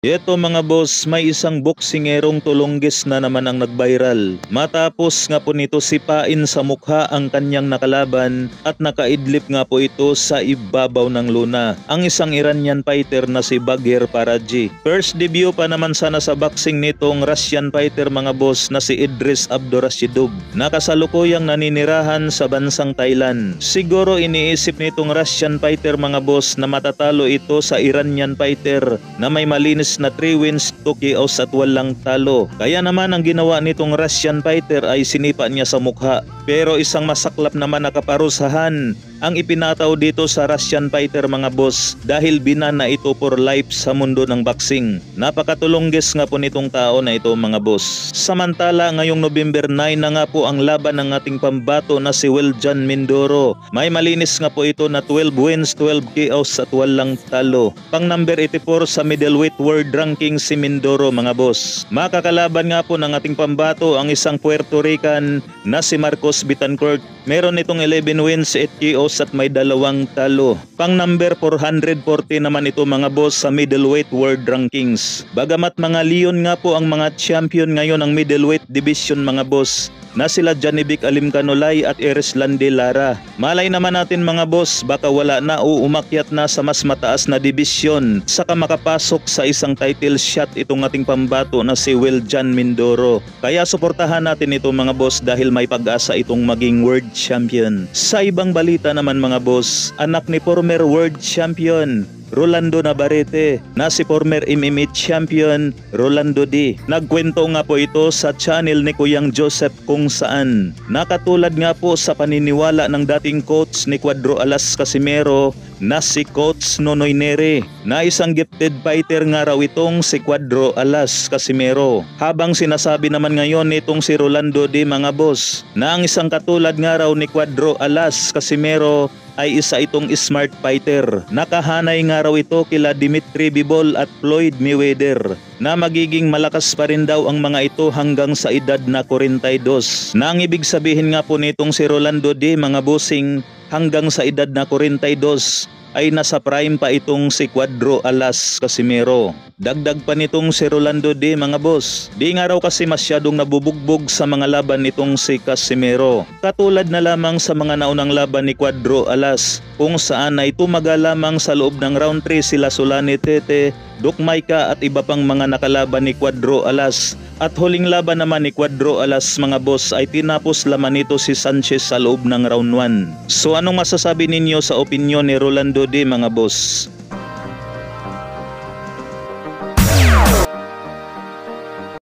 Ito mga boss, may isang boksingerong tulunggis na naman ang nag-viral. Matapos nga po nito sipain sa mukha ang kanyang nakalaban at nakaidlip nga po ito sa ibabaw ng luna. Ang isang Iranian fighter na si Bagher Paraji. First debut pa naman sana sa boxing nitong Russian fighter mga boss na si Idris Abdurashidov. Nakasalukuyang naninirahan sa bansang Thailand. Siguro iniisip nitong Russian fighter mga boss na matatalo ito sa Iranian fighter na may malinis na 3 wins, 2 KOs at walang talo. Kaya naman ang ginawa nitong Russian fighter ay sinipa niya sa mukha. Pero isang masaklap naman na kaparusahan ang ipinataw dito sa Russian fighter mga boss dahil binana ito for life sa mundo ng boxing. Napakatulunggis nga po nitong tao na ito mga boss. Samantala ngayong November 9 na nga po ang laban ng ating pambato na si Wiljan Mindoro. May malinis nga po ito na 12 wins, 12 KOs at walang talo. Pang number 84 sa middleweight world ranking si Mindoro mga boss. Makakalaban nga po ng ating pambato ang isang Puerto Rican na si Marcos Betancourt. Meron itong 11 wins, 8 KOs at may 2 talo. Pang number 440 naman ito mga boss sa middleweight world rankings. Bagamat mga Leon nga po ang mga champion ngayon ng middleweight division mga boss na sila Janivic Alimcanolay at Erislandy Lara. Malay naman natin mga boss, baka wala na o umakyat na sa mas mataas na dibisyon saka makapasok sa isang title shot itong ating pambato na si Wiljan Mindoro. Kaya suportahan natin ito mga boss dahil may pag-asa itong maging world champion. Sa ibang balita naman mga boss, anak ni former world champion Rolando Navarrete na si former MMA champion Rolando D. Nagkwento nga po ito sa channel ni Kuyang Joseph kung saan nakatulad nga po sa paniniwala ng dating coach ni Cuadro Alas Casimero na si Coach Nonoy Neri na isang gifted fighter nga raw itong si Cuadro Alas Casimero. Habang sinasabi naman ngayon nitong si Rolando D mga boss na ang isang katulad nga raw ni Cuadro Alas Casimero ay isa itong smart fighter. Nakahanay nga raw ito kila Dimitri Bivol at Floyd Mayweather na magiging malakas pa rin daw ang mga ito hanggang sa edad na 42. Na ang ibig sabihin nga po nitong si Rolando D mga bossing hanggang sa edad na 42 ay nasa prime pa itong si Cuadro Alas Casimero. Dagdag pa nitong si Rolando D mga boss. Di nga raw kasi masyadong nabubugbog sa mga laban nitong si Casimero. Katulad na lamang sa mga naunang laban ni Cuadro Alas kung saan ay tumaga lamang sa loob ng round 3 sila Solani Tete, Doc Maika at iba pang mga nakalaban ni Cuadro Alas. At huling laban naman ni Cuadro Alas mga boss ay tinapos laman nito si Sanchez sa loob ng round 1. So anong masasabi ninyo sa opinyon ni Rolando D mga boss?